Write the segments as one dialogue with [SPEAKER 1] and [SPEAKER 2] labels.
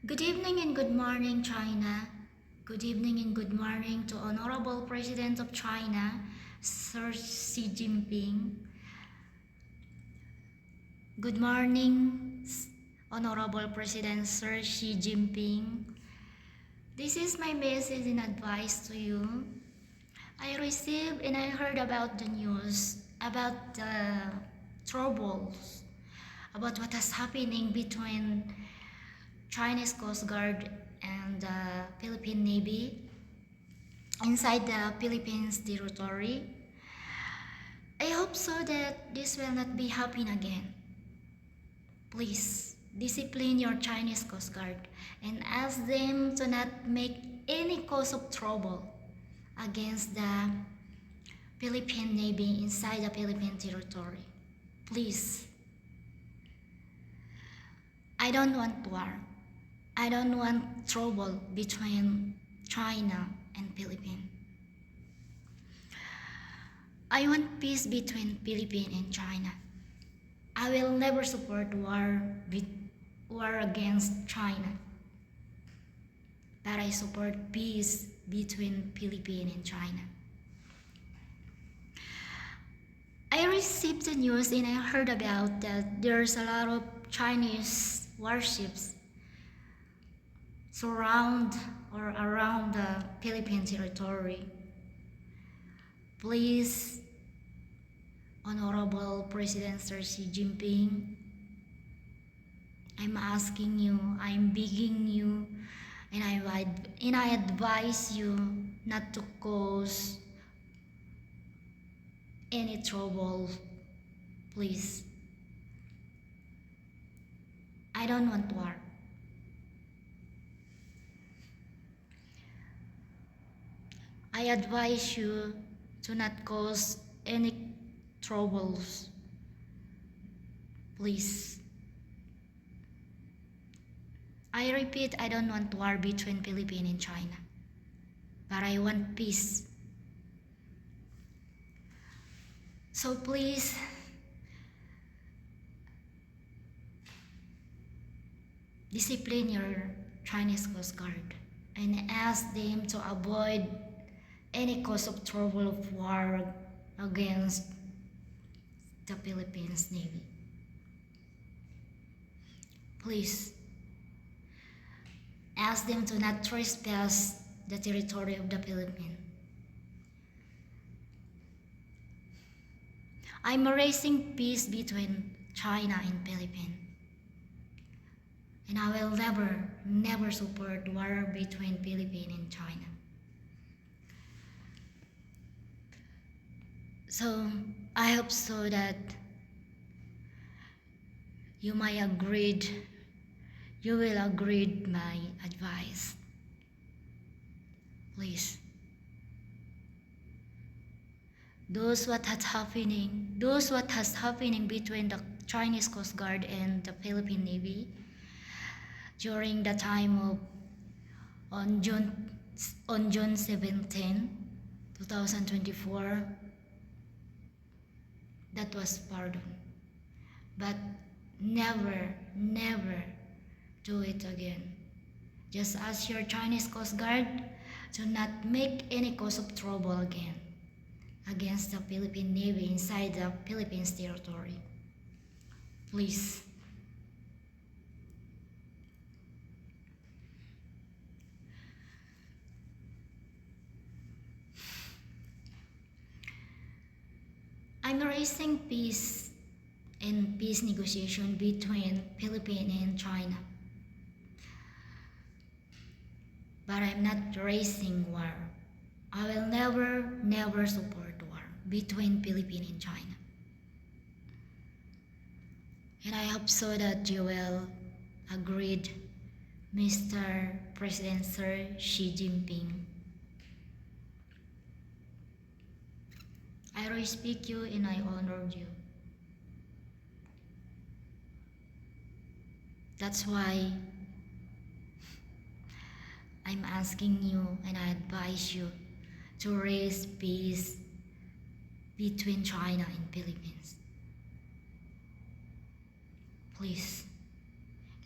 [SPEAKER 1] Good evening and good morning, China. Good evening and good morning to Honorable President of China, Sir.Xi Jinping. Good morning, Honorable President Sir.Xi Jinping. This is my message and advice to you. I received and I heard about the news about the troubles, about what is happening between Chinese Coast Guard and the Philippine Navy inside the Philippines territory. I hope so that this will not be happening again. Please discipline your Chinese Coast Guard and ask them to not make any cause of trouble against the Philippine Navy inside the Philippine territory. Please. I don't want war. I don't want trouble between China and Philippines. I want peace between Philippines and China. I will never support war against China. But I support peace between Philippines and China. I received the news and I heard about that there's a lot of Chinese warships surround or around the Philippine territory. Please, Honorable President Sir.Xi Jinping, I'm asking you, I'm begging you, and I advise you not to cause any trouble, please. I don't want war. I advise you to not cause any troubles, please. I repeat, I don't want war between Philippines and China, but I want peace. So please, discipline your Chinese Coast Guard and ask them to avoid any cause of trouble of war against the Philippines Navy. Please, ask them to not trespass the territory of the Philippines. I'm raising peace between China and Philippines. And I will never support war between Philippines and China. So I hope so that you will agree my advice. Please. Those what has happening between the Chinese Coast Guard and the Philippine Navy during the time of on June 17, 2024, that was pardoned. But never do it again. Just ask your Chinese Coast Guard to not make any cause of trouble again against the Philippine Navy inside the Philippines territory. Please. I'm raising peace and peace negotiation between Philippines and China. But I'm not raising war. I will never support war between Philippines and China. And I hope so that you will agree, Mr. President Sir.Xi Jinping. I respect you and I honor you. That's why I'm asking you and I advise you to raise peace between China and Philippines. Please,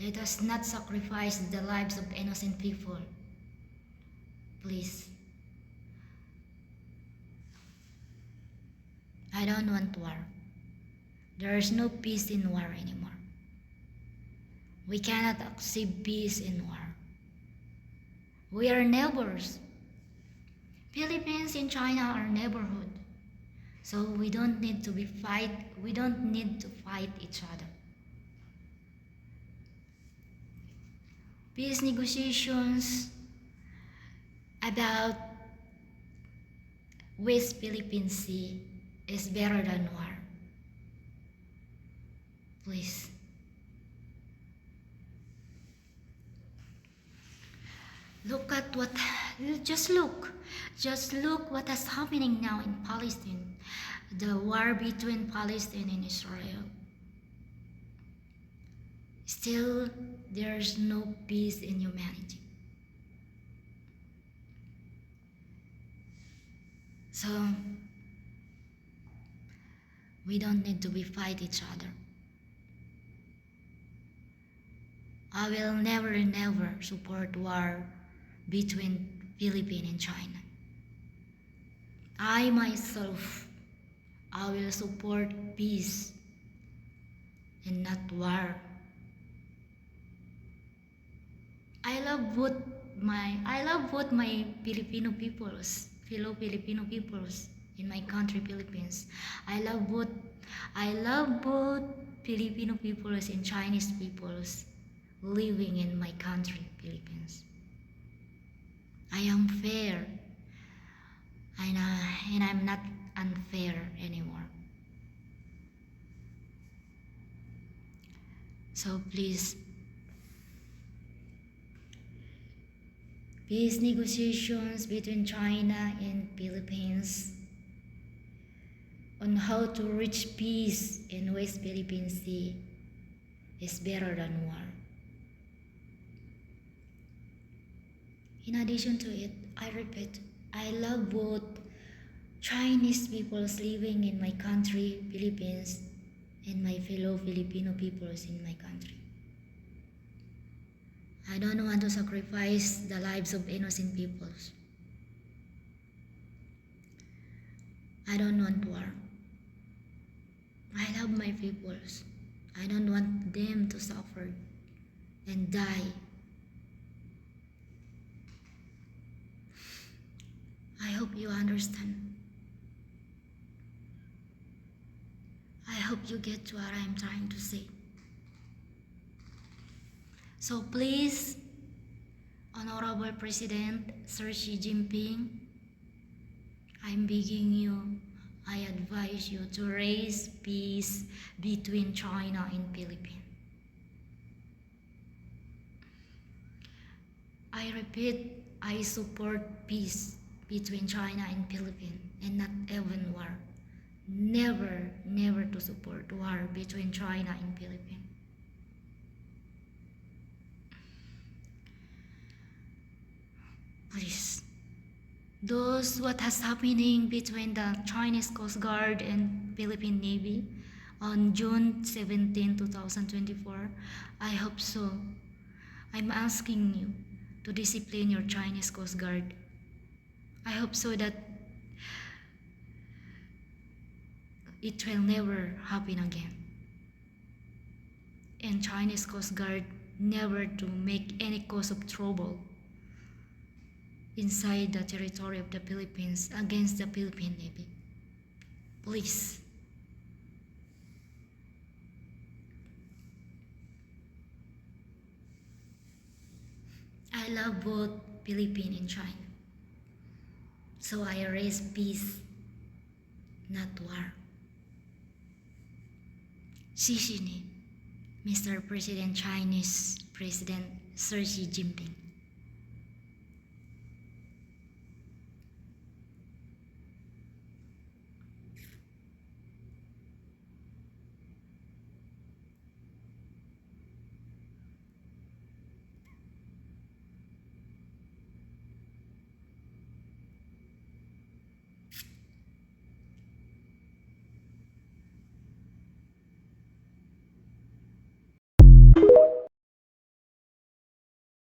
[SPEAKER 1] Let us not sacrifice the lives of innocent people. Please. I don't want war. There is no peace in war anymore. We cannot accept peace in war. We are neighbors. Philippines and China are neighborhood. So we don't need to fight each other. Peace negotiations about West Philippine Sea is better than war. Please. Just look what is happening now in Palestine. The war between Palestine and Israel. Still, there's no peace in humanity. So, we don't need to fight each other. I will never support war between Philippines and China. I myself, I will support peace and not war. I love both my Filipino peoples, fellow Filipino peoples in my country, Philippines. I love both Filipino peoples and Chinese peoples living in my country, Philippines. I am fair, and I'm not unfair anymore. So please, peace negotiations between China and Philippines on how to reach peace in West Philippine Sea is better than war. In addition to it, I repeat, I love both Chinese peoples living in my country, Philippines, and my fellow Filipino peoples in my country. I don't want to sacrifice the lives of innocent peoples. I don't want war. I love my peoples. I don't want them to suffer and die. I hope you understand. I hope you get what I'm trying to say. So please, Honorable President Sir.Xi Jinping, I'm begging you, I advise you to raise peace between China and Philippines. I repeat, I support peace between China and Philippines and not even war. Never to support war between China and Philippines. Please. Those what has happening between the Chinese Coast Guard and Philippine Navy on June 17, 2024, I hope so. I'm asking you to discipline your Chinese Coast Guard. I hope so that it will never happen again. And Chinese Coast Guard never to make any cause of trouble inside the territory of the Philippines against the Philippine Navy. Please. I love both Philippines and China. So I raise peace, not war. 谢谢你 Mr. President Chinese President Sir.Xi Jinping.